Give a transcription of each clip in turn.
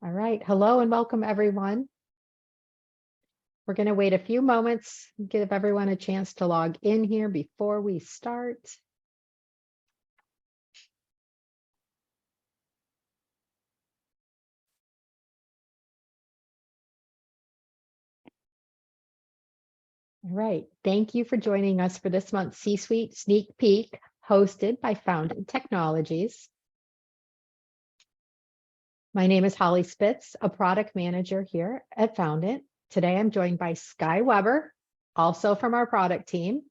All right. Hello and welcome, everyone. We're going to wait a few moments, give everyone a chance to log in here before we start. All right. Thank you for joining us for this month's CSuite Sneak Peek, hosted by Foundant Technologies. My name is Holly Spitz, a product manager here at Foundant. Today, I'm joined by Sky Weber, also from our product team,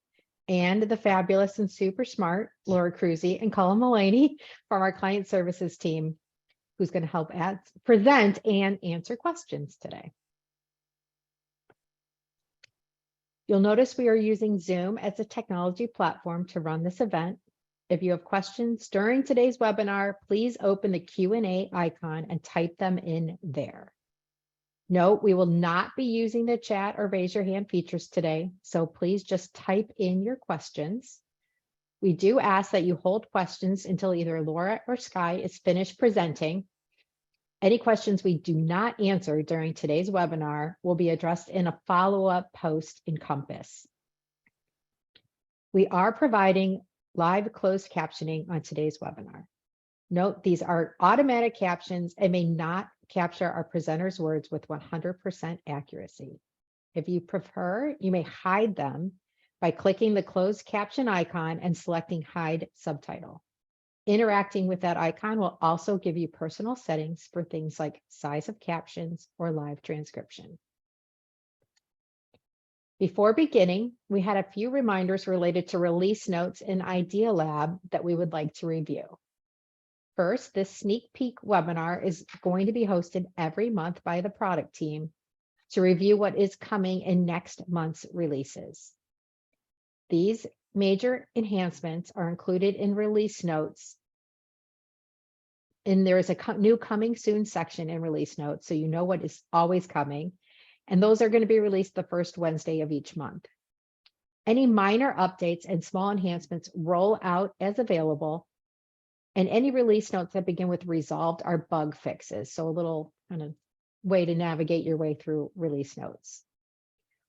and the fabulous and super smart Laura Cruzy and Colin Mullaney from our client services team, who's going to help present and answer questions today. You'll notice we are using Zoom as a technology platform to run this event. If you have questions during today's webinar, please open the Q&A icon and type them in there. Note, we will not be using the chat or raise your hand features today, so please just type in your questions. We do ask that you hold questions until either Laura or Sky is finished presenting. Any questions we do not answer during today's webinar will be addressed in a follow-up post in Compass. We are providing live closed captioning on today's webinar. Note, these are automatic captions and may not capture our presenters' words with 100% accuracy. If you prefer, you may hide them by clicking the closed caption icon and selecting Hide Subtitle. Interacting with that icon will also give you personal settings for things like size of captions or live transcription. Before beginning, we had a few reminders related to release notes in Idea Lab that we would like to review. First, this sneak peek webinar is going to be hosted every month by the product team to review what is coming in next month's releases. These major enhancements are included in release notes. And there is a new coming soon section in release notes, so you know what is always coming. And those are going to be released the first Wednesday of each month. Any minor updates and small enhancements roll out as available. And any release notes that begin with resolved are bug fixes. So a little kind of way to navigate your way through release notes.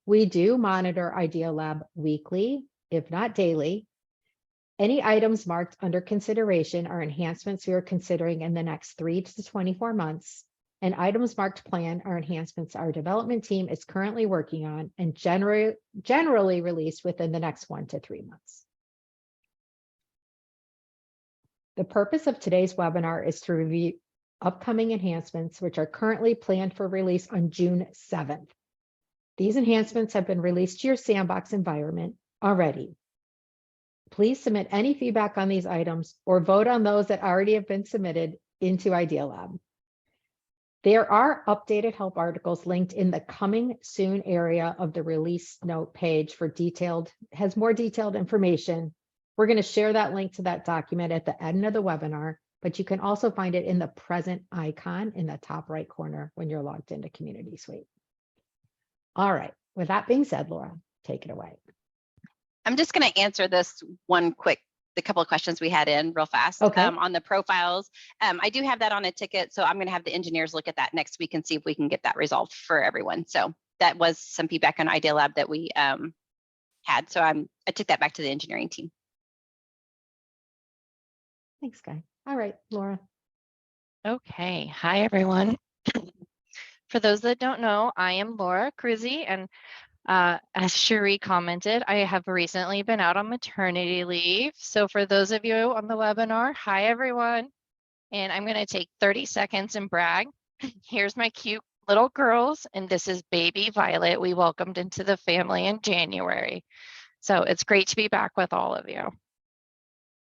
We do monitor Idea Lab weekly, if not daily. Any items marked under consideration are enhancements we are considering in the next 3 to 24 months. And items marked planned are enhancements our development team is currently working on and generally released within the next 1 to 3 months. The purpose of today's webinar is to review upcoming enhancements, which are currently planned for release on June 7th. These enhancements have been released to your sandbox environment already. Please submit any feedback on these items or vote on those that already have been submitted into Idea Lab. There are updated help articles linked in the coming soon area of the release note page for has more detailed information. We're going to share that link to that document at the end of the webinar, but you can also find it in the present icon in the top right corner when you're logged into CommunitySuite. All right, with that being said, Laura, take it away. I'm just going to answer this the couple of questions we had in real fast. Okay. On the profiles. I do have that on a ticket, so I'm going to have the engineers look at that next week and see if we can get that resolved for everyone. So that was some feedback on Idea Lab that we had. So I took that back to the engineering team. Thanks, Guy. All right, Laura. Okay. Hi, everyone. For those that don't know, I am Laura Cruzy, and as Cherie commented, I have recently been out on maternity leave. So for those of you on the webinar, hi, everyone. And I'm going to take 30 seconds and brag. Here's my cute little girls, and this is baby Violet. We welcomed into the family in January. So it's great to be back with all of you.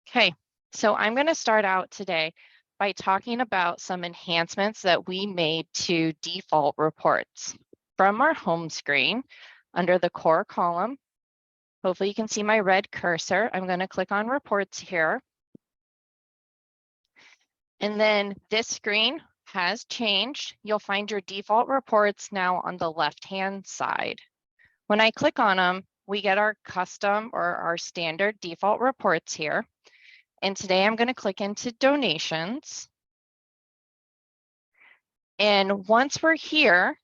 Okay, so I'm going to start out today by talking about some enhancements that we made to default reports. From our home screen, under the core column, hopefully you can see my red cursor. I'm going to click on reports here. And then this screen has changed. You'll find your default reports now on the left-hand side. When I click on them, we get our custom or our standard default reports here. And today I'm going to click into donations. And once we're here,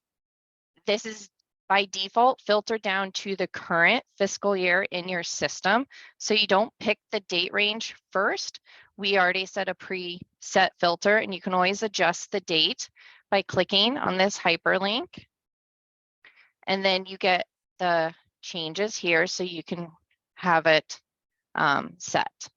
this is by default filtered down to the current fiscal year in your system. So you don't pick the date range first. We already set a preset filter, and you can always adjust the date by clicking on this hyperlink. And then you get the changes here so you can have it set.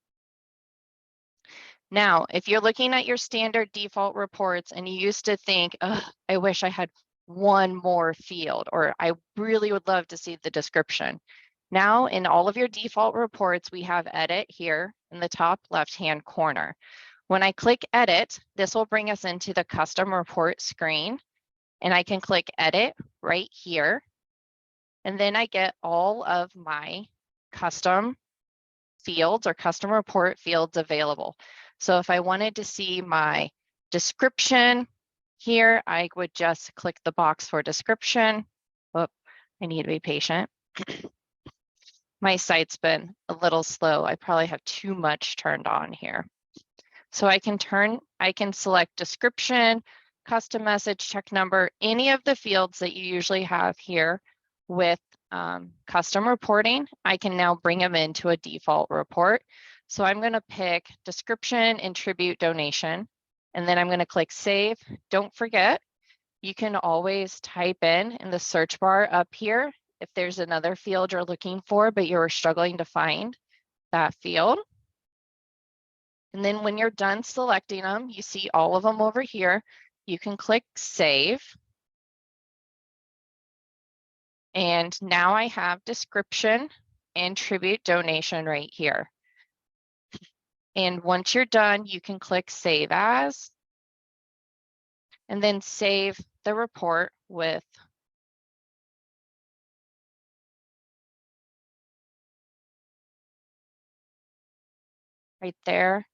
Now, if you're looking at your standard default reports and you used to think, oh, I wish I had one more field, or I really would love to see the description. Now, in all of your default reports, we have edit here in the top left-hand corner. When I click edit, this will bring us into the custom report screen, and I can click edit right here. And then I get all of my custom fields or custom report fields available. So if I wanted to see my description here, I would just click the box for description. Whoop, I need to be patient. My site's been a little slow. I probably have too much turned on here. So I can select description, custom message, check number, any of the fields that you usually have here with custom reporting. I can now bring them into a default report. So I'm going to pick description and tribute donation, and then I'm going to click save. Don't forget, you can always type in the search bar up here if there's another field you're looking for, but you're struggling to find that field. And then when you're done selecting them, you see all of them over here. You can click save. And now I have description and tribute donation right here. And once you're done, you can click save as, and then save the report with right there.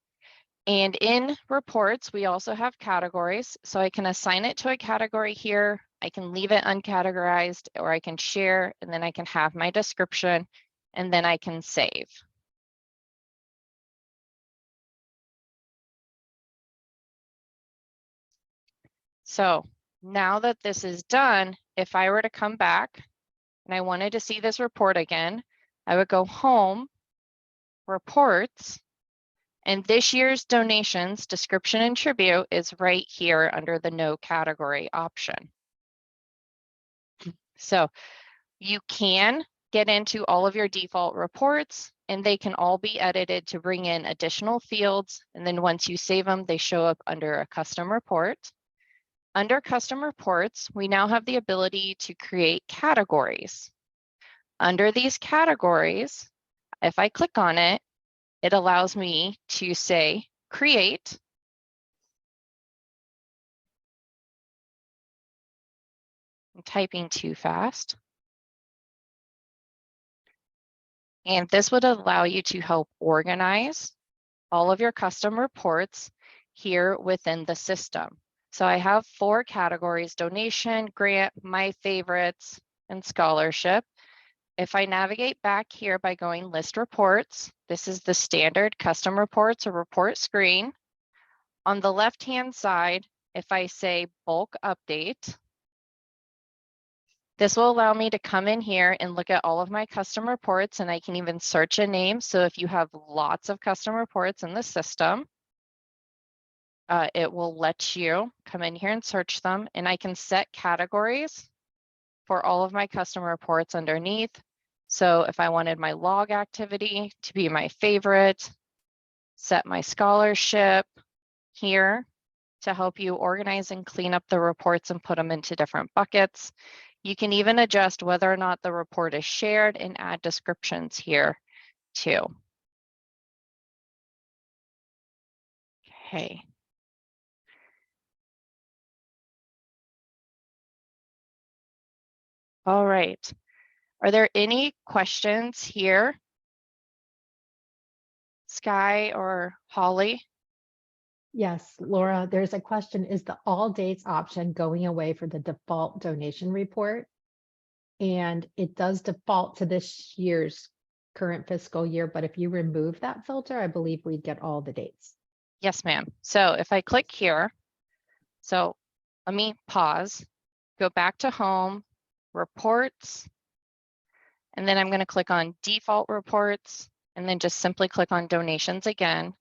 And in reports, we also have categories. So I can assign it to a category here. I can leave it uncategorized, or I can share, and then I can have my description, and then I can save. So now that this is done, if I were to come back and I wanted to see this report again, I would go home, reports, and this year's donations, description and tribute is right here under the no category option. So you can get into all of your default reports, and they can all be edited to bring in additional fields. And then once you save them, they show up under a custom report. Under custom reports, we now have the ability to create categories. Under these categories, if I click on it, it allows me to say create. I'm typing too fast. And this would allow you to help organize all of your custom reports here within the system. So I have 4 categories: donation, grant, my favorites, and scholarship. If I navigate back here by going list reports, this is the standard custom reports or report screen. On the left-hand side, if I say bulk update, this will allow me to come in here and look at all of my custom reports, and I can even search a name. So if you have lots of custom reports in the system, it will let you come in here and search them, and I can set categories for all of my custom reports underneath. So if I wanted my log activity to be my favorite, set my scholarship here to help you organize and clean up the reports and put them into different buckets. You can even adjust whether or not the report is shared and add descriptions here too. Okay. All right. Are there any questions here? Sky or Holly? Yes, Laura, there's a question. Is the all dates option going away for the default donation report? And it does default to this year's current fiscal year, but if you remove that filter, I believe we'd get all the dates. Yes, ma'am. So if I click here, so let me pause, go back to home, reports, and then I'm going to click on default reports and then just simply click on donations again.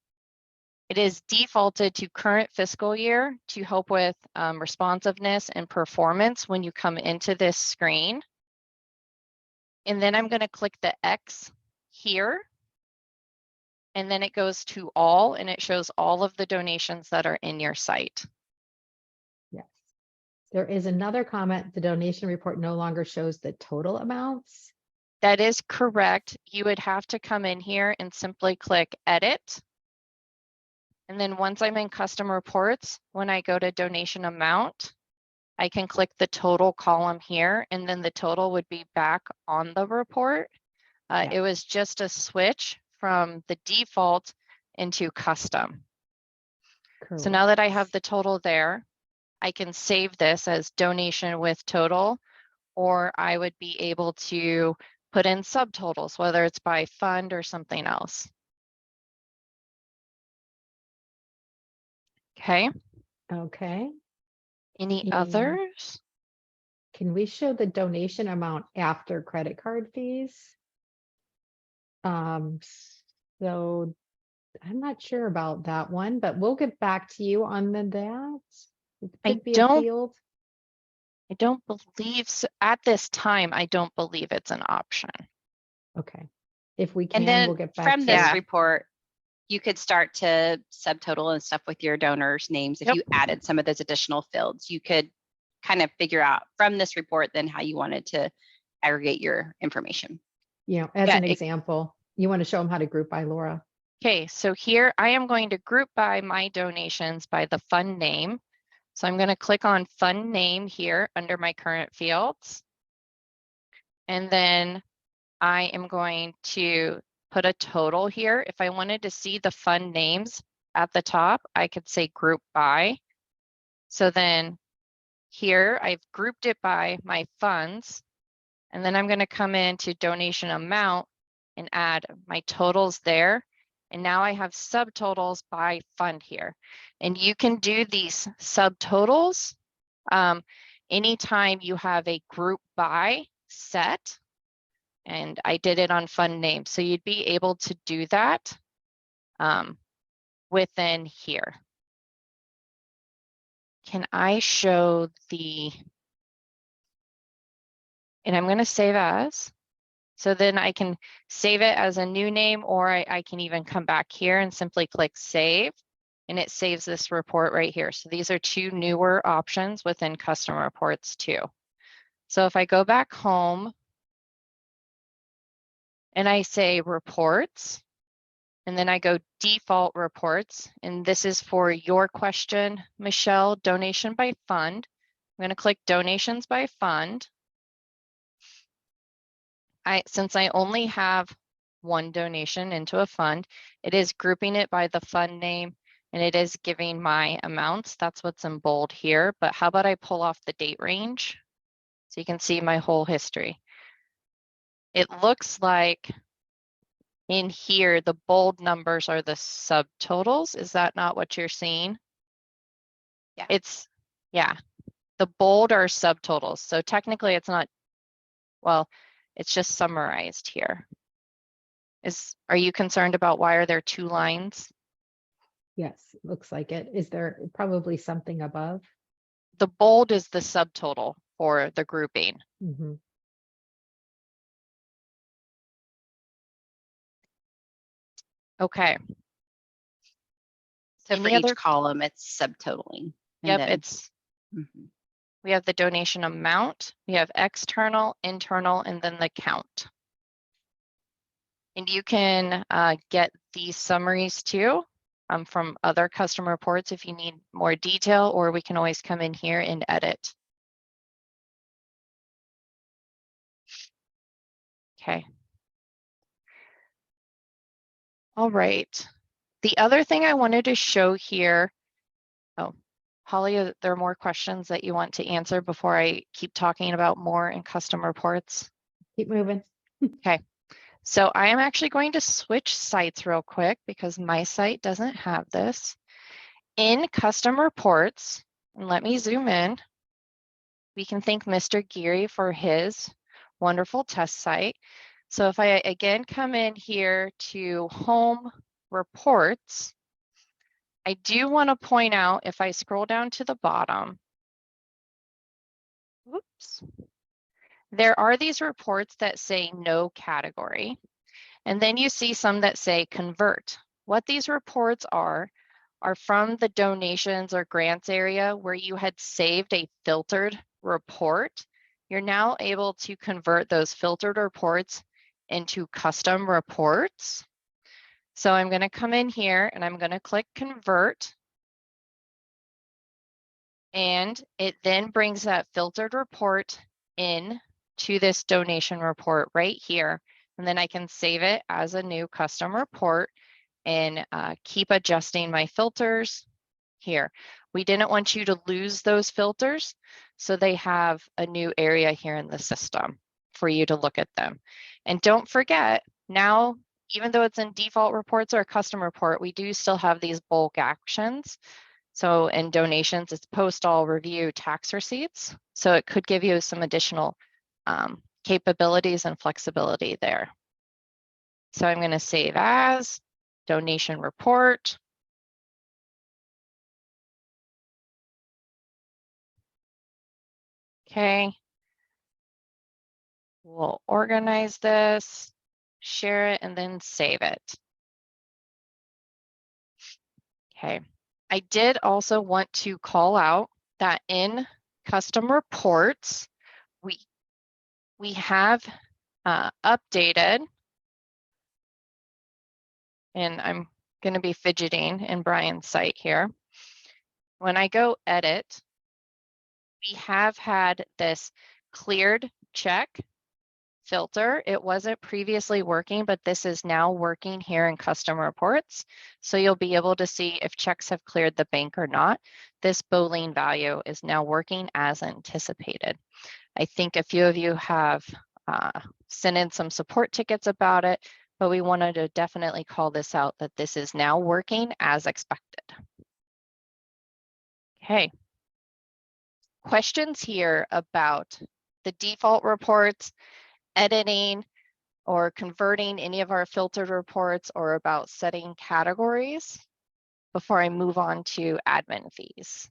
It is defaulted to current fiscal year to help with responsiveness and performance when you come into this screen. And then I'm going to click the X here. And then it goes to all, and it shows all of the donations that are in your site. Yes. There is another comment. The donation report no longer shows the total amounts. That is correct. You would have to come in here and simply click edit. And then once I'm in custom reports, when I go to donation amount, I can click the total column here, and then the total would be back on the report. Yeah. It was just a switch from the default into custom. So now that I have the total there, I can save this as donation with total, or I would be able to put in subtotals, whether it's by fund or something else. Okay. Okay. Any And others? can we show the donation amount after credit card fees? So I'm not sure about that one, but we'll get back to you on that. It could be a field. I don't believe so. At this time, I don't believe it's an option. Okay. If we can, And then we'll get back from to this Yeah. report, you could start to subtotal and stuff with your donors' names. If Yep. you added some of those additional fields, you could kind of figure out from this report then how you wanted to aggregate your information. you know, as Yeah, an example, you want to show them how to group by, Laura. Okay, so here I am going to group by my donations by the fund name. So I'm going to click on fund name here under my current fields. And then I am going to put a total here. If I wanted to see the fund names at the top, I could say group by. So then here I've grouped it by my funds. And then I'm going to come into donation amount and add my totals there. And now I have subtotals by fund here. And you can do these subtotals anytime you have a group by set. And I did it on fund name. So you'd be able to do that within here. Can I show the, and I'm going to save as. So then I can save it as a new name, or I can even come back here and simply click save, and it saves this report right here. So these are two newer options within custom reports too. So if I go back home and I say reports, and then I go default reports, and this is for your question, Michelle, donation by fund. I'm going to click donations by fund. Since I only have one donation into a fund, it is grouping it by the fund name, and it is giving my amounts. That's what's in bold here. But how about I pull off the date range so you can see my whole history? It looks like in here, the bold numbers are the subtotals. Is that not what you're seeing? Yeah. Yeah, the bold are subtotals. So technically it's not, well, it's just summarized here. Are you concerned about why are there two lines? Yes, looks like it. Is there probably something above? The bold is the subtotal for the grouping. Mm-hmm. Okay. So Any for each other? column, it's subtotaling. Yep, then, it's, mhm. we have the donation amount, we have external, internal, and then the count. And you can get these summaries too from other custom reports if you need more detail, or we can always come in here and edit. Okay. All right. The other thing I wanted to show here, oh, Holly, there are more questions that you want to answer before I keep talking about more in custom reports? Keep moving. Okay. So I am actually going to switch sites real quick because my site doesn't have this. In custom reports, And let me zoom in. We can thank Mr. Geary for his wonderful test site. So if I again come in here to home reports, I do want to point out, if I scroll down to the bottom, whoops, there are these reports that say no category. And then you see some that say convert. What these reports are from the donations or grants area where you had saved a filtered report. You're now able to convert those filtered reports into custom reports. So I'm going to come in here and I'm going to click convert. And it then brings that filtered report in to this donation report right here. And then I can save it as a new custom report and keep adjusting my filters here. We didn't want you to lose those filters, so they have a new area here in the system for you to look at them. And don't forget, now, even though it's in default reports or a custom report, we do still have these bulk actions. So in donations, it's post all review tax receipts. So it could give you some additional capabilities and flexibility there. So I'm going to save as donation report. Okay. We'll organize this, share it, and then save it. Okay. I did also want to call out that in custom reports, we have updated, and I'm going to be fidgeting in Brian's site here. When I go edit, we have had this cleared check filter. It wasn't previously working, but this is now working here in custom reports. So you'll be able to see if checks have cleared the bank or not. This Boolean value is now working as anticipated. I think a few of you have sent in some support tickets about it, but we wanted to definitely call this out that this is now working as expected. Okay. Questions here about the default reports, editing, or converting any of our filtered reports, or about setting categories before I move on to admin fees?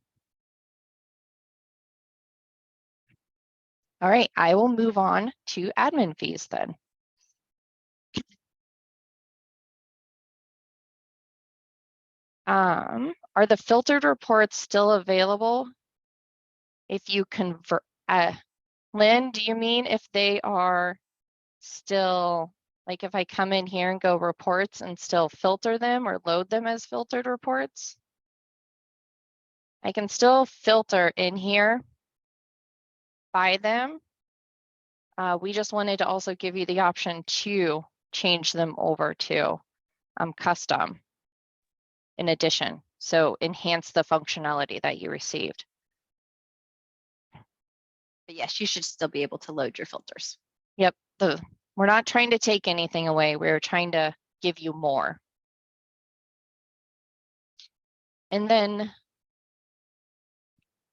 All right, I will move on to admin fees then. Are the filtered reports still available if you convert? Lynn, do you mean if they are still, like if I come in here and go reports and still filter them or load them as filtered reports? I can still filter in here by them. We just wanted to also give you the option to change them over to custom in addition. So enhance the functionality that you received. But yes, you should still be able to load your filters. Yep, we're not trying to take anything away. We're trying to give you more. And then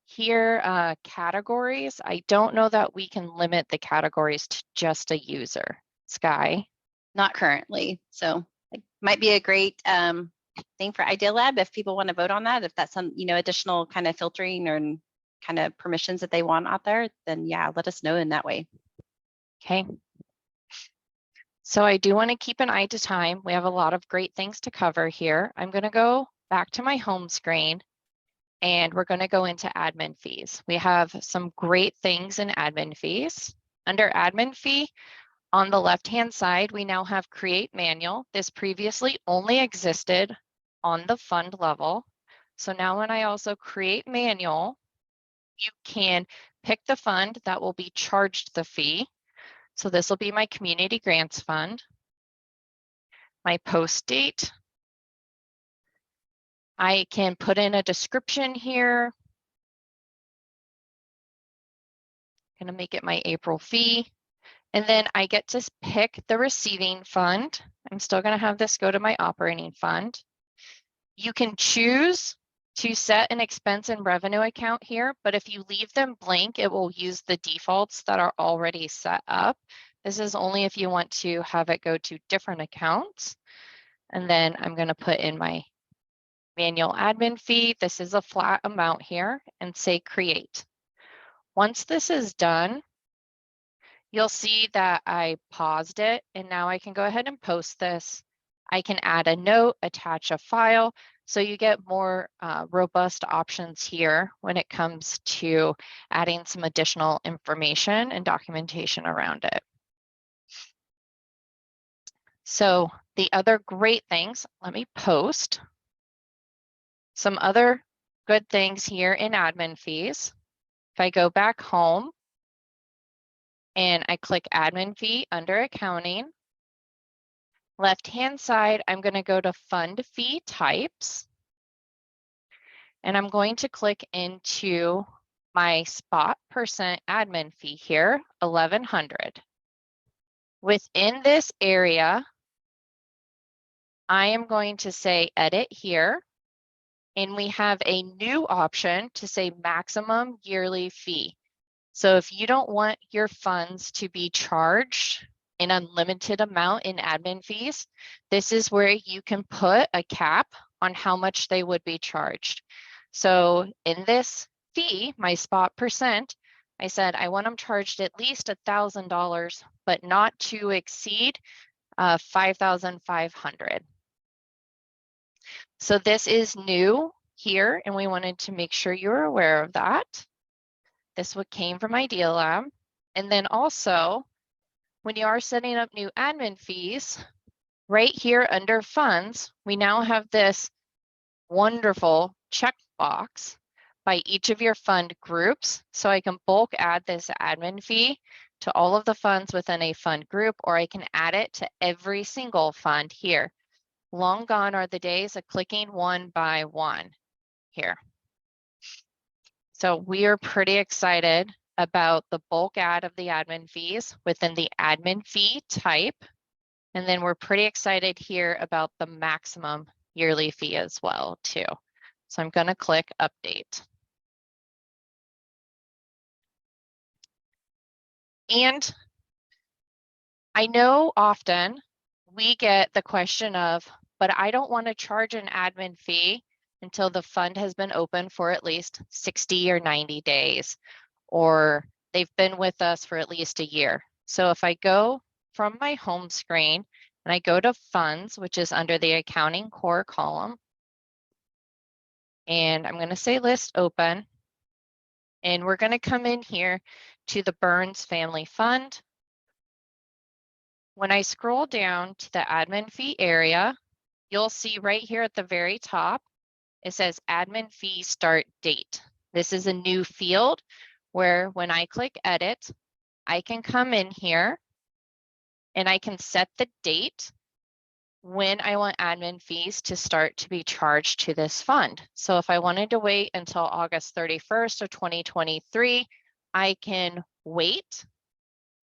here, categories. I don't know that we can limit the categories to just a user. Sky? Not currently. So it might be a great thing for Idea Lab if people want to vote on that. If that's some, additional kind of filtering or kind of permissions that they want out there, then yeah, let us know in that way. Okay. So I do want to keep an eye to time. We have a lot of great things to cover here. I'm going to go back to my home screen and we're going to go into admin fees. We have some great things in admin fees. Under admin fee, on the left-hand side, we now have create manual. This previously only existed on the fund level. So now when I also create manual, you can pick the fund that will be charged the fee. So this will be my community grants fund, my post date. I can put in a description here. I'm going to make it my April fee. And then I get to pick the receiving fund. I'm still going to have this go to my operating fund. You can choose to set an expense and revenue account here, but if you leave them blank, it will use the defaults that are already set up. This is only if you want to have it go to different accounts. And then I'm going to put in my manual admin fee. This is a flat amount here and say create. Once this is done, you'll see that I paused it and now I can go ahead and post this. I can add a note, attach a file. So you get more robust options here when it comes to adding some additional information and documentation around it. So the other great things, let me post some other good things here in admin fees. If I go back home and I click admin fee under accounting, left-hand side, I'm going to go to fund fee types. And I'm going to click into my spot percent admin fee here, 1100. Within this area, I am going to say edit here. And we have a new option to say maximum yearly fee. So if you don't want your funds to be charged an unlimited amount in admin fees, this is where you can put a cap on how much they would be charged. So in this fee, my spot percent, I said I want them charged at least $1,000, but not to exceed 5,500. So this is new here, and we wanted to make sure you're aware of that. This what came from Idea Lab. And then also, when you are setting up new admin fees, right here under funds, we now have this wonderful checkbox by each of your fund groups. So I can bulk add this admin fee to all of the funds within a fund group, or I can add it to every single fund here. Long gone are the days of clicking one by one here. So we are pretty excited about the bulk add of the admin fees within the admin fee type. And then we're pretty excited here about the maximum yearly fee as well too. So I'm going to click update. And I know often we get the question of, but I don't want to charge an admin fee until the fund has been open for at least 60 or 90 days, or they've been with us for at least a year. So if I go from my home screen and I go to funds, which is under the accounting core column, and I'm going to say list open, and we're going to come in here to the Burns Family Fund. When I scroll down to the admin fee area, you'll see right here at the very top, it says admin fee start date. This is a new field where when I click edit, I can come in here and I can set the date when I want admin fees to start to be charged to this fund. So if I wanted to wait until August 31st of 2023, I can wait,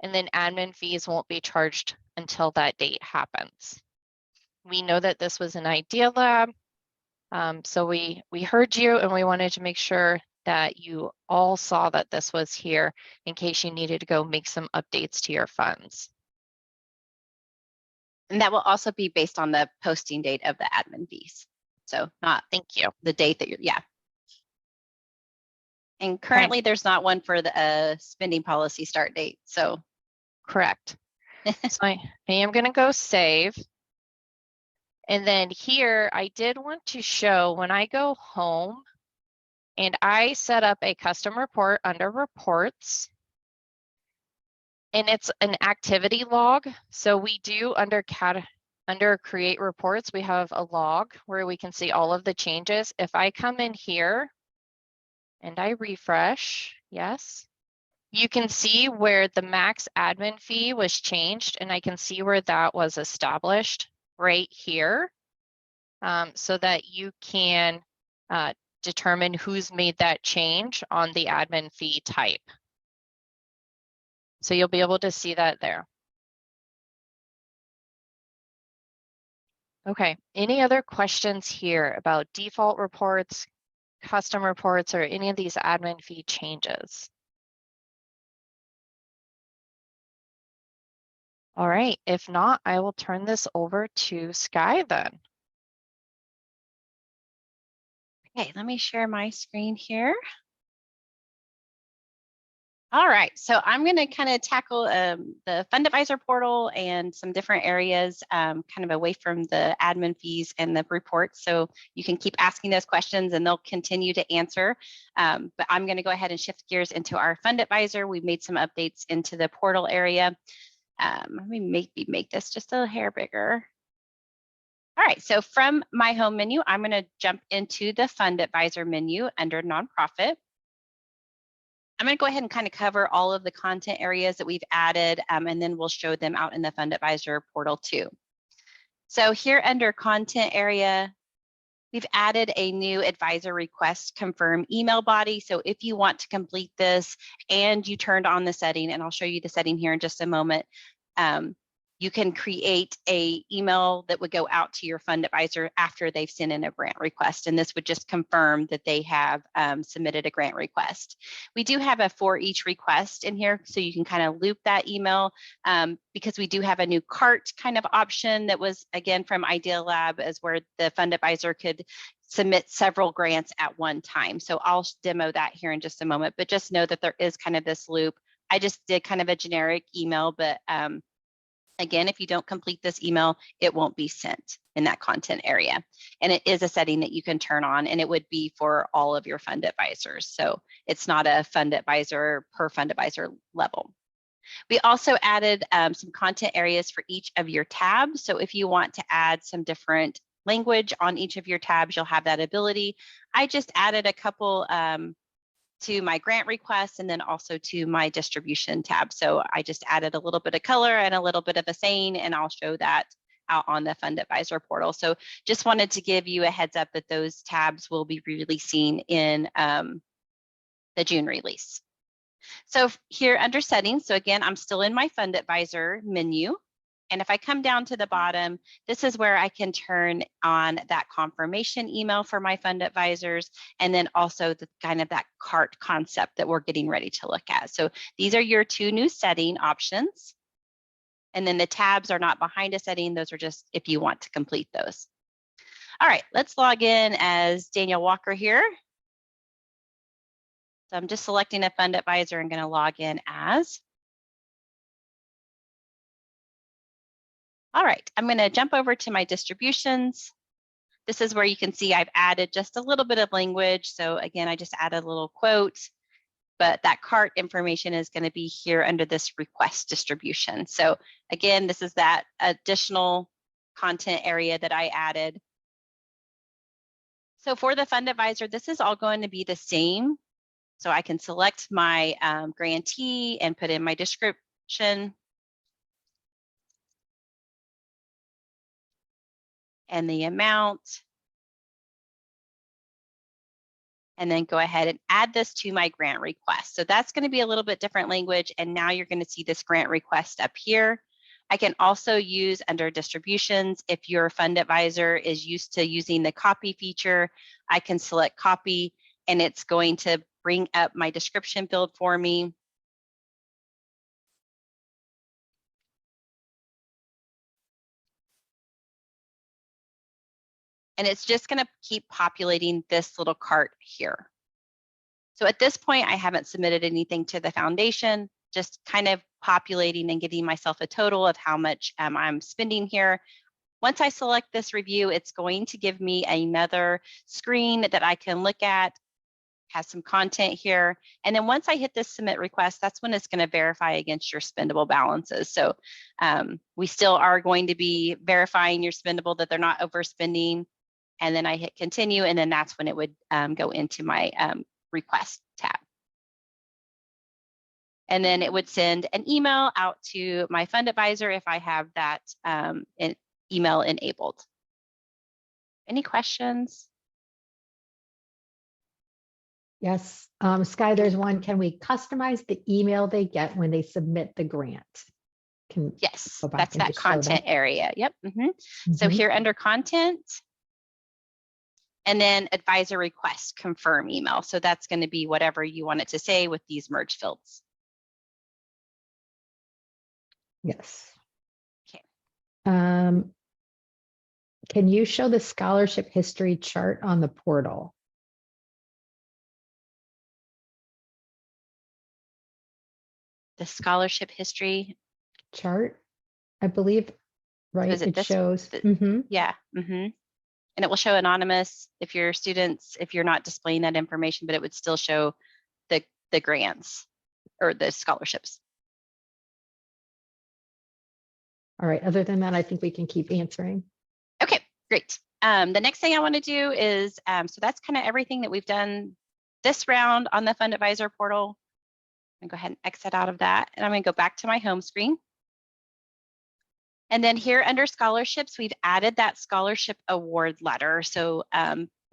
and then admin fees won't be charged until that date happens. We know that this was an Idea Lab, so we heard you, and we wanted to make sure that you all saw that this was here in case you needed to go make some updates to your funds. And that will also be based on the posting date of the admin fees. So not Thank you. the date that you're, yeah. And currently there's not one for the spending policy start date. So correct. So I am going to go save. And then here I did want to show when I go home and I set up a custom report under reports. And it's an activity log. So we do under create reports, we have a log where we can see all of the changes. If I come in here and I refresh, yes, you can see where the max admin fee was changed, and I can see where that was established right here, so that you can determine who's made that change on the admin fee type. So you'll be able to see that there. Okay, any other questions here about default reports, custom reports or any of these admin fee changes? All right, if not, I will turn this over to Sky then. Okay, let me share my screen here. All right, so I'm going to kind of tackle the Fund Advisor portal and some different areas kind of away from the admin fees and the reports. So you can keep asking those questions and they'll continue to answer. But I'm going to go ahead and shift gears into our Fund Advisor. We've made some updates into the portal area. Let me maybe make this just a hair bigger. All right, so from my home menu, I'm going to jump into the Fund Advisor menu under Nonprofit. I'm going to go ahead and kind of cover all of the content areas that we've added, and then we'll show them out in the Fund Advisor portal too. So here under Content area, we've added a new advisor request confirm email body. So if you want to complete this and you turned on the setting, and I'll show you the setting here in just a moment, you can create a email that would go out to your fund advisor after they've sent in a grant request. And this would just confirm that they have submitted a grant request. We do have a for each request in here, so you can kind of loop that email because we do have a new cart kind of option that was, again, from Idea Lab, as where the fund advisor could submit several grants at one time. So I'll demo that here in just a moment, but just know that there is kind of this loop. I just did kind of a generic email, but again, if you don't complete this email, it won't be sent in that content area. And it is a setting that you can turn on, and it would be for all of your fund advisors. So it's not a fund advisor per fund advisor level. We also added some content areas for each of your tabs. So if you want to add some different language on each of your tabs, you'll have that ability. I just added a couple to my grant requests and then also to my distribution tab. So I just added a little bit of color and a little bit of a saying, and I'll show that out on the Fund Advisor portal. So just wanted to give you a heads up that those tabs will be releasing in the June release. So here under settings, so again, I'm still in my Fund Advisor menu. And if I come down to the bottom, this is where I can turn on that confirmation email for my fund advisors, and then also the kind of that cart concept that we're getting ready to look at. So these are your two new setting options. And then the tabs are not behind a setting. Those are just if you want to complete those. All right, let's log in as Daniel Walker here. So I'm just selecting a fund advisor and going to log in as. All right, I'm going to jump over to my distributions. This is where you can see I've added just a little bit of language. So again, I just added a little quote, but that cart information is going to be here under this request distribution. So again, this is that additional content area that I added. So for the fund advisor, this is all going to be the same. So I can select my grantee and put in my description and the amount, and then go ahead and add this to my grant request. So that's going to be a little bit different language, and now you're going to see this grant request up here. I can also use under distributions, if your fund advisor is used to using the copy feature, I can select copy, and it's going to bring up my description field for me. And it's just going to keep populating this little cart here. So at this point, I haven't submitted anything to the foundation, just kind of populating and giving myself a total of how much I'm spending here. Once I select this review, it's going to give me another screen that I can look at, has some content here. And then once I hit this submit request, that's when it's going to verify against your spendable balances. So we still are going to be verifying your spendable, that they're not overspending. And then I hit continue, and then that's when it would go into my request tab. And then it would send an email out to my fund advisor if I have that email enabled. Any questions? Yes, Sky, there's one. Can we customize the email they get when they submit the grant? Yes, go back that's and that just show content that? area. Yep. So here under content, And then advisor request confirm email. So that's going to be whatever you want it to say with these merge fields. Yes. Okay. Can you show the scholarship history chart on the portal? The scholarship history Chart, I believe, right? is it It this? shows. Yeah. And it will show anonymous if your students, if you're not displaying that information, but it would still show the grants or the scholarships. All right. Other than that, I think we can keep answering. Okay, great. The next thing I want to do is, so that's kind of everything that we've done this round on the Fund Advisor portal. I'm gonna go ahead and exit out of that, and I'm gonna go back to my home screen. And then here under scholarships, we've added that scholarship award letter. So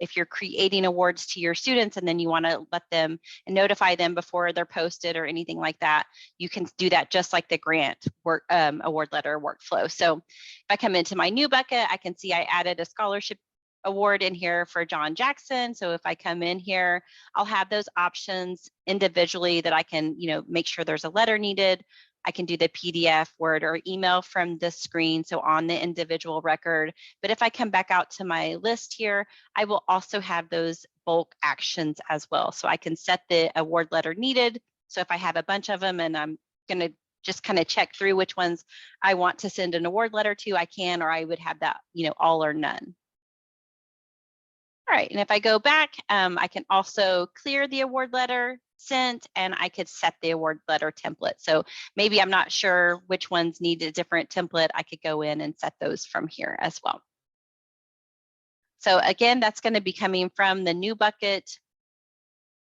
if you're creating awards to your students and then you want to let them and notify them before they're posted or anything like that, you can do that just like the grant work award letter workflow. So if I come into my new bucket, I can see I added a scholarship award in here for John Jackson. So if I come in here, I'll have those options individually that I can, make sure there's a letter needed. I can do the PDF, Word, or email from the screen, so on the individual record. But if I come back out to my list here, I will also have those bulk actions as well. So I can set the award letter needed. So if I have a bunch of them and I'm going to just kind of check through which ones I want to send an award letter to, I can, or I would have that, all or none. All right, and if I go back, I can also clear the award letter sent, and I could set the award letter template. So maybe I'm not sure which ones need a different template. I could go in and set those from here as well. So again, that's going to be coming from the new bucket.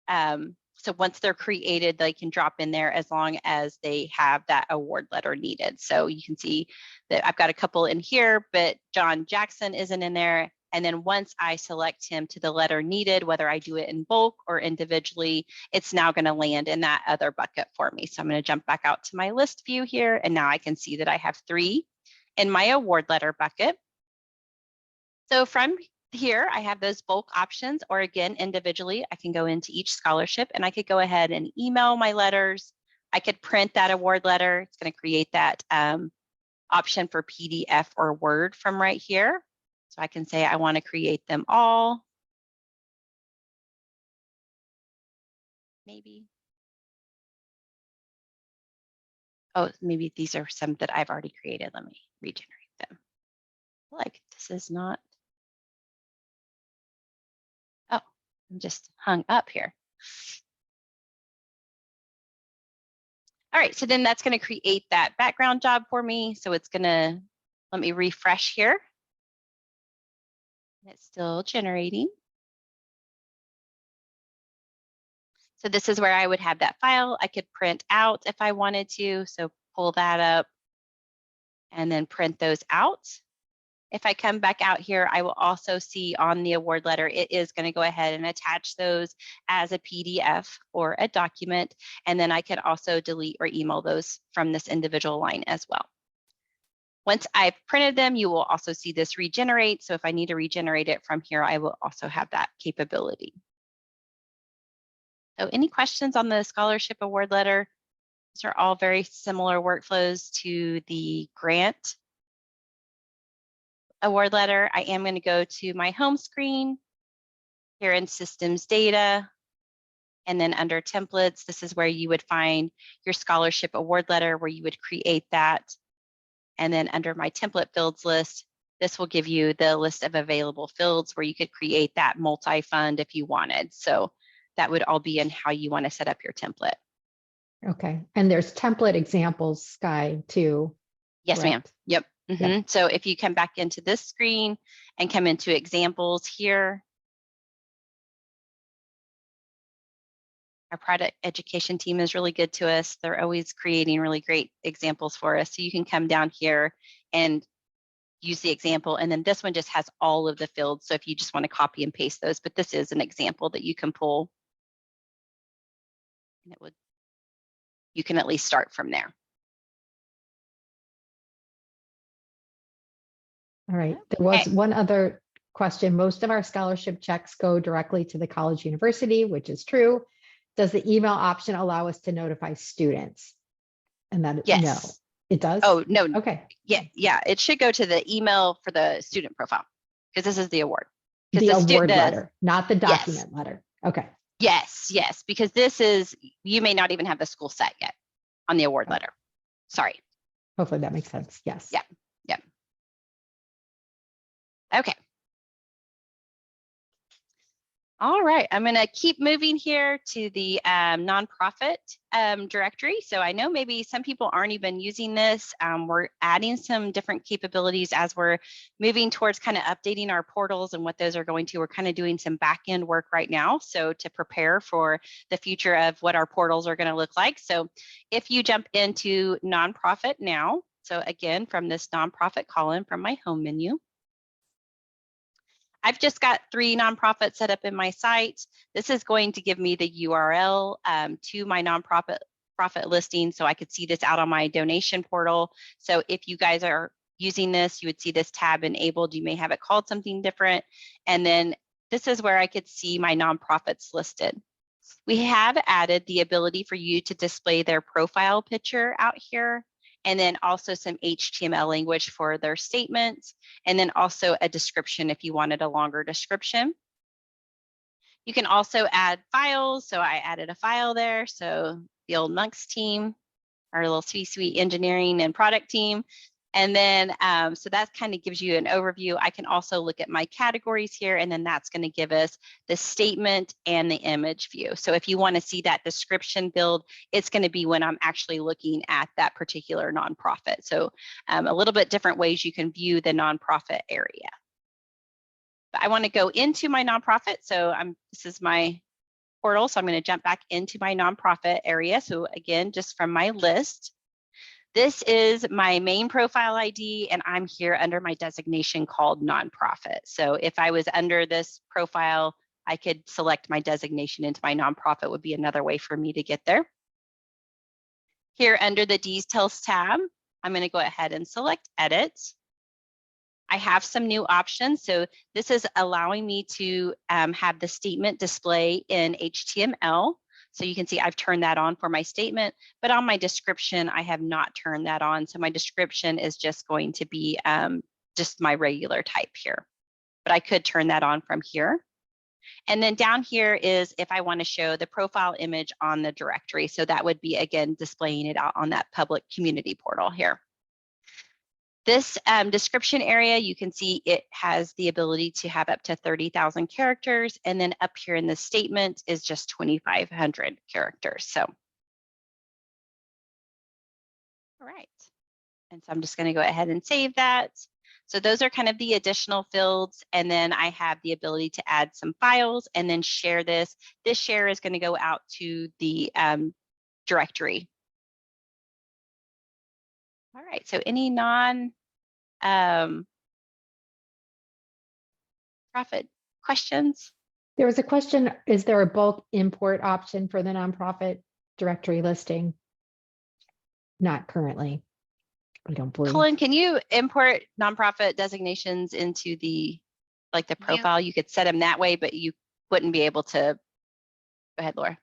So once they're created, they can drop in there as long as they have that award letter needed. So you can see that I've got a couple in here, but John Jackson isn't in there. And then once I select him to the letter needed, whether I do it in bulk or individually, it's now going to land in that other bucket for me. So I'm going to jump back out to my list view here. And now I can see that I have 3 in my award letter bucket. So from here, I have those bulk options, or again, individually, I can go into each scholarship and I could go ahead and email my letters. I could print that award letter. It's going to create that option for PDF or Word from right here. So I can say I want to create them all. Maybe. Oh, maybe these are some that I've already created. Let me regenerate them. Like this is not. Oh, I'm just hung up here. All right, so then that's going to create that background job for me. So it's going to, let me refresh here. It's still generating. So this is where I would have that file. I could print out if I wanted to. So pull that up and then print those out. If I come back out here, I will also see on the award letter, it is going to go ahead and attach those as a PDF or a document. And then I can also delete or email those from this individual line as well. Once I've printed them, you will also see this regenerate. So if I need to regenerate it from here, I will also have that capability. So any questions on the scholarship award letter? These are all very similar workflows to the grant award letter. I am going to go to my home screen here in systems data. And then under templates, this is where you would find your scholarship award letter, where you would create that. And then under my template fields list, this will give you the list of available fields where you could create that multi-fund if you wanted. So that would all be in how you want to set up your template. Okay. And there's template examples, Sky, too. Yes, ma'am. Yep. Yep. So if you come back into this screen and come into examples here, our product education team is really good to us. They're always creating really great examples for us. So you can come down here and use the example. And then this one just has all of the fields. So if you just want to copy and paste those, but this is an example that you can pull. And it would, you can at least start from there. All right. There was one other question, most of our scholarship checks go directly to the college university, which is true. Does the email option allow us to notify students? And that, no, Yes. it does? Oh, no. Okay. Yeah. It should go to the email for the student profile because this is the award. The award letter, not the Yes. document letter. Okay. Yes, because this is, you may not even have the school set yet on the award letter. Sorry. Hopefully that makes sense. Yes. Yeah. Okay. All right, I'm going to keep moving here to the nonprofit directory. So I know maybe some people aren't even using this. We're adding some different capabilities as we're moving towards kind of updating our portals and what those are going to. We're kind of doing some back end work right now. So to prepare for the future of what our portals are going to look like. So if you jump into nonprofit now, so again, from this nonprofit column from my home menu, I've just got 3 nonprofits set up in my site. This is going to give me the URL to my nonprofit listing so I could see this out on my donation portal. So if you guys are using this, you would see this tab enabled. You may have it called something different. And then this is where I could see my nonprofits listed. We have added the ability for you to display their profile picture out here, and then also some HTML language for their statements, and then also a description if you wanted a longer description. You can also add files. So I added a file there. So the old Monks team, our little CSuite engineering and product team. And then, so that kind of gives you an overview. I can also look at my categories here, and then that's going to give us the statement and the image view. So if you want to see that description build, it's going to be when I'm actually looking at that particular nonprofit. So a little bit different ways you can view the nonprofit area. But I want to go into my nonprofit. So this is my portal. So I'm going to jump back into my nonprofit area. So again, just from my list, this is my main profile ID, and I'm here under my designation called nonprofit. So if I was under this profile, I could select my designation into my nonprofit would be another way for me to get there. Here under the Details tab, I'm going to go ahead and select Edit. I have some new options. So this is allowing me to have the statement display in HTML. So you can see I've turned that on for my statement, but on my description, I have not turned that on. So my description is just going to be just my regular type here, but I could turn that on from here. And then down here is if I want to show the profile image on the directory. So that would be, again, displaying it out on that public community portal here. This description area, you can see it has the ability to have up to 30,000 characters. And then up here in the statement is just 2,500 characters. So, all right. And so I'm just going to go ahead and save that. So those are kind of the additional fields. And then I have the ability to add some files and then share this. This share is going to go out to the directory. All right, so any profit questions? There was a question, is there a bulk import option for the nonprofit directory listing? Not currently, I don't believe. Colin, can you import nonprofit designations into the profile? You could set them that way, but you wouldn't be able to. Go ahead, Laura.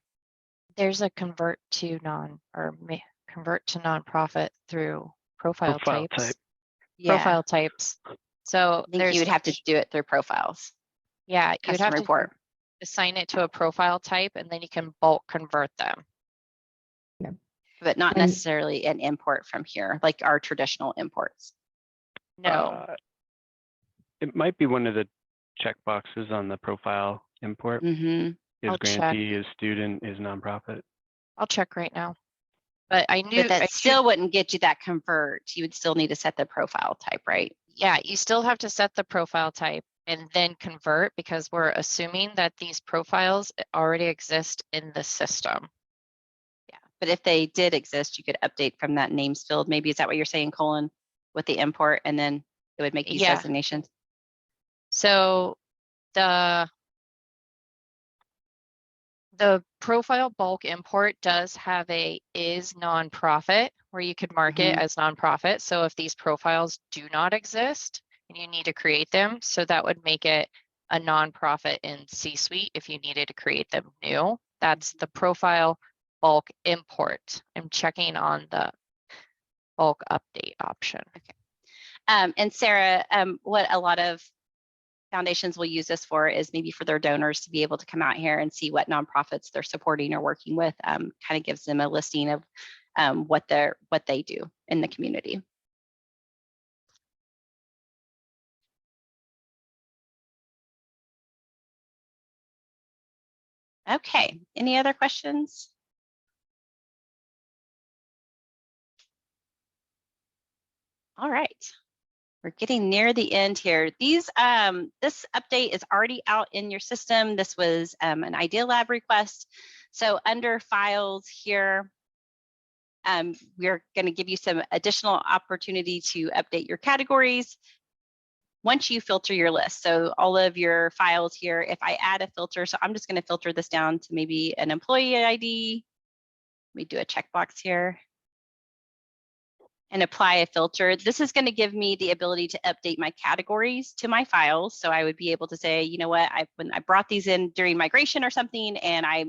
There's a convert to nonprofit through profile types. Yeah. Profile types. So I think you would have to do it through profiles. Yeah, you'd have report. to assign it to a profile type, and then you can bulk convert them. Yeah. But not necessarily an import from here, like our traditional imports. No. It might be one of the checkboxes on the profile import. Is grantee, is student, is nonprofit. I'll check right now. But I knew but that still wouldn't get you that convert. You would still need to set the profile type, right? Yeah, you still have to set the profile type and then convert, because we're assuming that these profiles already exist in the system. Yeah, but if they did exist, you could update from that names field. Maybe is that what you're saying, Colin, with the import, and then it would make these designations? So the profile bulk import does have a is nonprofit where you could mark it as nonprofit. So if these profiles do not exist, and you need to create them. So that would make it a nonprofit in CSuite if you needed to create them new. That's the profile bulk import. I'm checking on the bulk update option. Okay. And Sarah, what a lot of foundations will use this for is maybe for their donors to be able to come out here and see what nonprofits they're supporting or working with. Kind of gives them a listing of what they do in the community. Okay, any other questions? All right, we're getting near the end here. This update is already out in your system. This was an Idea Lab request. So under files here, we're going to give you some additional opportunity to update your categories once you filter your list. So all of your files here, if I add a filter, so I'm just going to filter this down to maybe an employee ID. Let me do a checkbox here and apply a filter. This is going to give me the ability to update my categories to my files. So I would be able to say, you know what, when I brought these in during migration or something, and I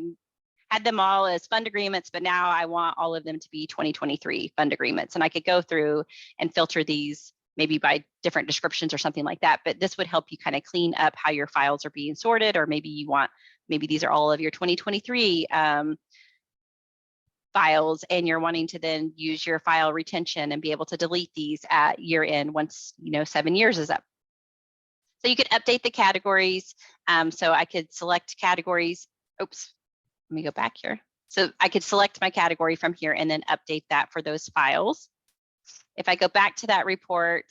had them all as fund agreements, but now I want all of them to be 2023 fund agreements. And I could go through and filter these maybe by different descriptions or something like that. But this would help you kind of clean up how your files are being sorted, or maybe maybe these are all of your 2023 files, and you're wanting to then use your file retention and be able to delete these at year end once 7 years is up. So you could update the categories. So I could select categories. Oops, let me go back here. So I could select my category from here and then update that for those files. If I go back to that report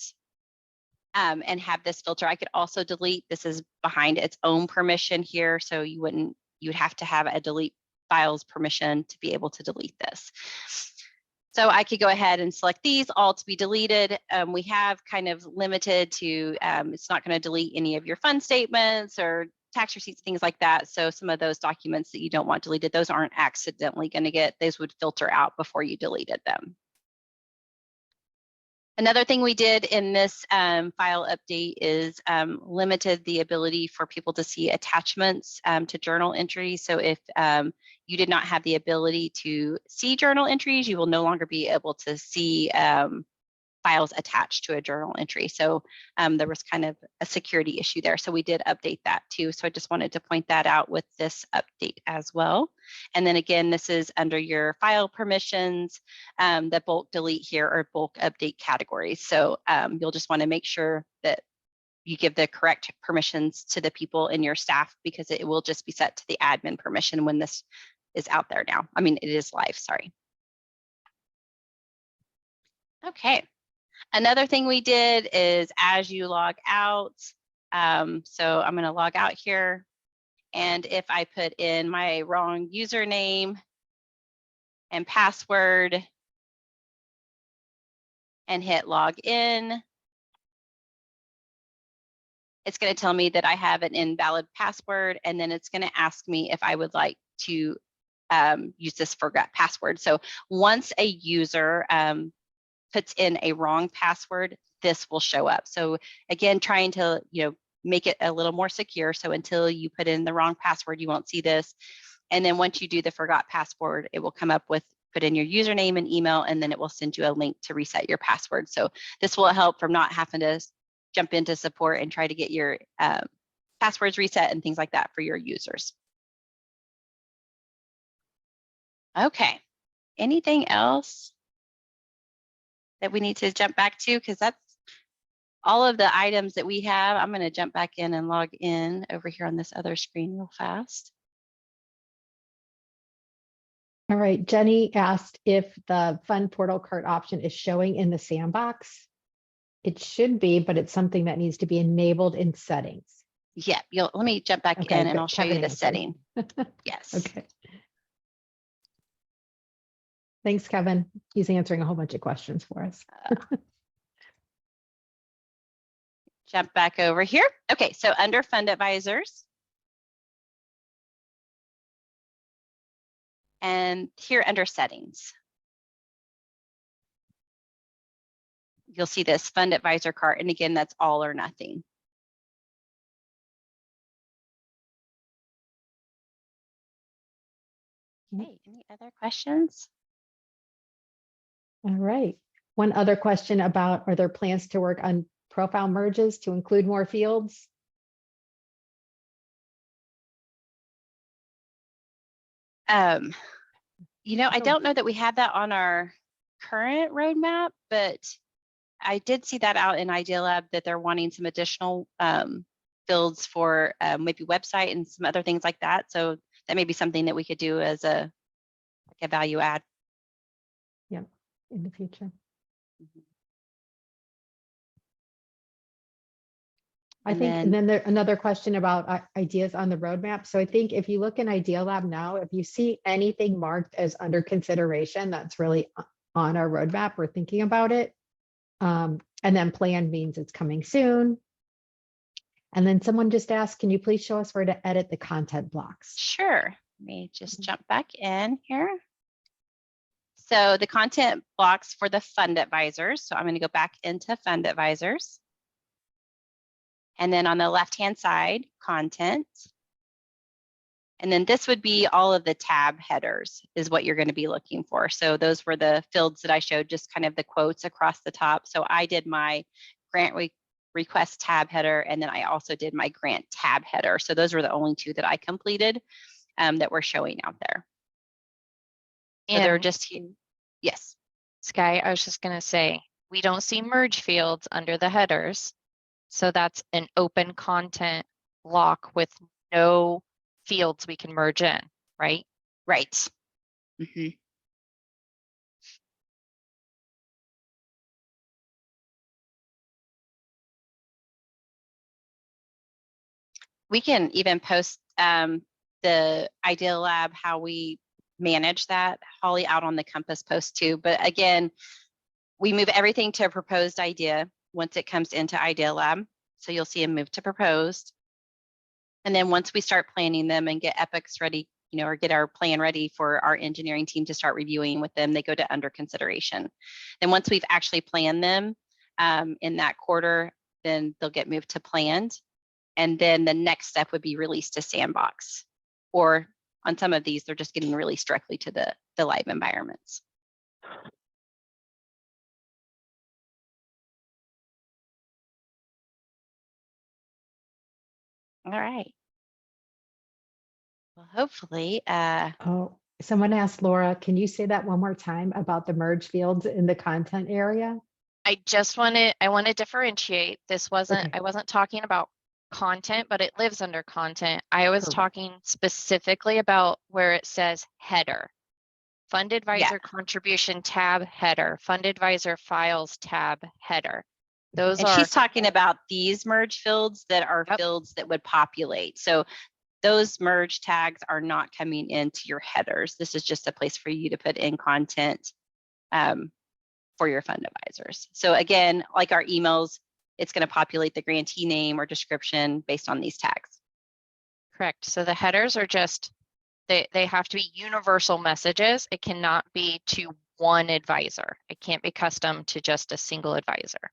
and have this filter, I could also delete. This is behind its own permission here. So you would have to have a delete files permission to be able to delete this. So I could go ahead and select these all to be deleted. We have kind of limited to, it's not going to delete any of your fund statements or tax receipts, things like that. So some of those documents that you don't want deleted, those aren't accidentally going to those would filter out before you deleted them. Another thing we did in this file update is limited the ability for people to see attachments to journal entries. So if you did not have the ability to see journal entries, you will no longer be able to see files attached to a journal entry. So there was kind of a security issue there. So we did update that too. So I just wanted to point that out with this update as well. And then again, this is under your file permissions, the bulk delete here or bulk update categories. So you'll just want to make sure that you give the correct permissions to the people in your staff, because it will just be set to the admin permission when this is out there now. I mean, it is live, sorry. Okay. Another thing we did is as you log out, so I'm going to log out here, and if I put in my wrong username and password and hit log in, it's going to tell me that I have an invalid password, and then it's going to ask me if I would like to use this forgot password. So once a user puts in a wrong password, this will show up. So again, trying to make it a little more secure. So until you put in the wrong password, you won't see this. And then once you do the forgot password, it will come up with put in your username and email, and then it will send you a link to reset your password. So this will help from not having to jump into support and try to get your passwords reset and things like that for your users. Okay, anything else that we need to jump back to? Because that's all of the items that we have. I'm going to jump back in and log in over here on this other screen real fast. All right, Jenny asked if the fund portal cart option is showing in the sandbox. It should be, but it's something that needs to be enabled in settings. Yeah, let me jump back in and I'll show you the setting. Yes. Okay. Thanks, Kevin. He's answering a whole bunch of questions for us. Jump back over here. Okay, so under fund advisors, and here under settings. you'll see this fund advisor cart. And again, that's all or nothing. Okay, any other questions? All right. One other question about, are there plans to work on profile merges to include more fields? You know, I don't know that we have that on our current roadmap, but I did see that out in Idea Lab that they're wanting some additional fields for maybe website and some other things like that. So that may be something that we could do as a value add. Yep, in the future. I think, and then another question about ideas on the roadmap. So I think if you look in Idea Lab now, if you see anything marked as under consideration, that's really on our roadmap. We're thinking about it. And then planned means it's coming soon. And then someone just asked, can you please show us where to edit the content blocks? Sure. Let me just jump back in here. So the content blocks for the fund advisors. So I'm going to go back into fund advisors. And then on the left-hand side, content. And then this would be all of the tab headers is what you're going to be looking for. So those were the fields that I showed, just kind of the quotes across the top. So I did my grant request tab header, and then I also did my grant tab header. So those were the only two that I completed that we're showing out there. So they're just, yes. Sky, I was just going to say, we don't see merge fields under the headers. So that's an open content block with no fields we can merge in, right? Right. Mm-hmm. We can even post the Idea Lab, how we manage that, Holly, out on the Compass post too. But again, we move everything to a proposed idea once it comes into Idea Lab. So you'll see a move to proposed. And then once we start planning them and get epics ready, you know, or get our plan ready for our engineering team to start reviewing with them, they go to under consideration. And once we've actually planned them in that quarter, then they'll get moved to planned. And then the next step would be released to sandbox. Or on some of these, they're just getting released directly to the live environments. All right. Well, hopefully. Oh, someone asked Laura, can you say that one more time about the merge fields in the content area? I want to differentiate. This wasn't, I wasn't talking about content, but it lives under content. I was talking specifically about where it says header. Fund advisor contribution tab header, fund advisor files tab header. Those and she's talking about these merge fields that are fields that would populate. So those merge tags are not coming into your headers. This is just a place for you to put in content for your fund advisors. So again, like our emails, it's going to populate the grantee name or description based on these tags. Correct. So the headers are just, they have to be universal messages. It cannot be to one advisor. It can't be custom to just a single advisor.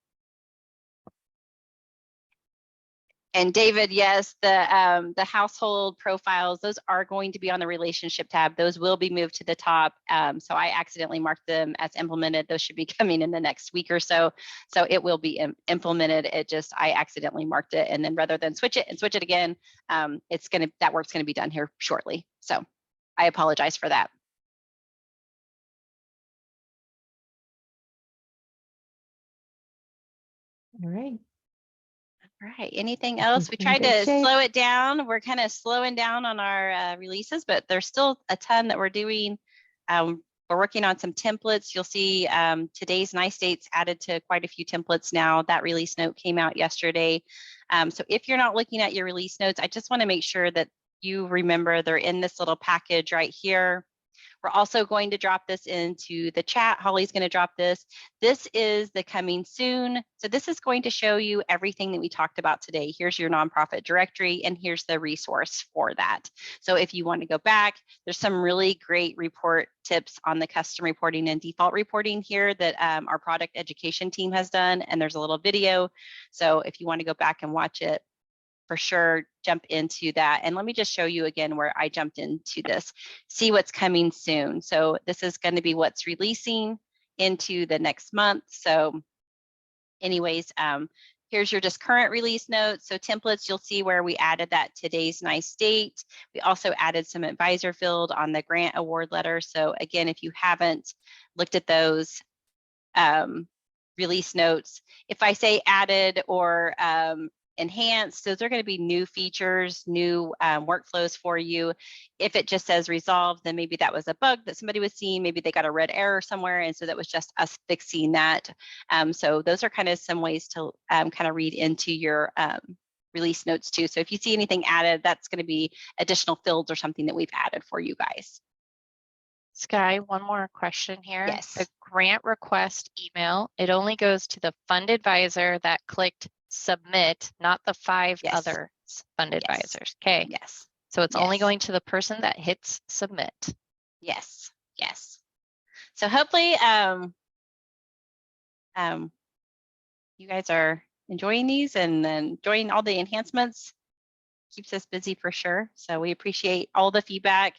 And David, yes, the household profiles, those are going to be on the relationship tab. Those will be moved to the top. So I accidentally marked them as implemented. Those should be coming in the next week or so. So it will be implemented. I accidentally marked it. And then rather than switch it again, that work's gonna be done here shortly. So I apologize for that. All right. All right, anything else? We tried to slow it down. We're kind of slowing down on our releases, but there's still a ton that we're doing. We're working on some templates. You'll see today's nice dates added to quite a few templates now. That release note came out yesterday. So if you're not looking at your release notes, I just want to make sure that you remember they're in this little package right here. We're also going to drop this into the chat. Holly's going to drop this. This is the coming soon. So this is going to show you everything that we talked about today. Here's your nonprofit directory, and here's the resource for that. So if you want to go back, there's some really great report tips on the custom reporting and default reporting here that our product education team has done, and there's a little video. So if you want to go back and watch it, for sure, jump into that. And let me just show you again where I jumped into this. See what's coming soon. So this is going to be what's releasing into the next month. So anyways, here's your just current release notes. So templates, you'll see where we added that today's nice date. We also added some advisor field on the grant award letter. So again, if you haven't looked at those release notes, if I say added or enhanced, those are going to be new features, new workflows for you. If it just says resolved, then maybe that was a bug that somebody was seeing. Maybe they got a red error somewhere, and so that was just us fixing that. So those are kind of some ways to kind of read into your release notes too. So if you see anything added, that's going to be additional fields or something that we've added for you guys. Sky, one more question here. Yes. The grant request email, it only goes to the fund advisor that clicked submit, not the 5 Yes. other fund Yes. advisors. Okay. Yes. So it's only Yes. going to the person that hits submit. Yes. Yes. So hopefully you guys are enjoying these and enjoying all the enhancements. Keeps us busy for sure. So we appreciate all the feedback.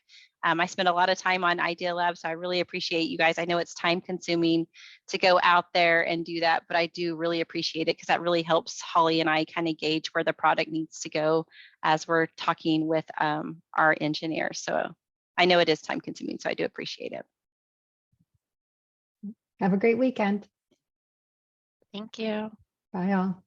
I spend a lot of time on Idea Lab, so I really appreciate you guys. I know it's time consuming to go out there and do that, but I do really appreciate it because that really helps Holly and I kind of gauge where the product needs to go as we're talking with our engineers. So I know it is time consuming, so I do appreciate it. Have a great weekend. Thank you. Bye all.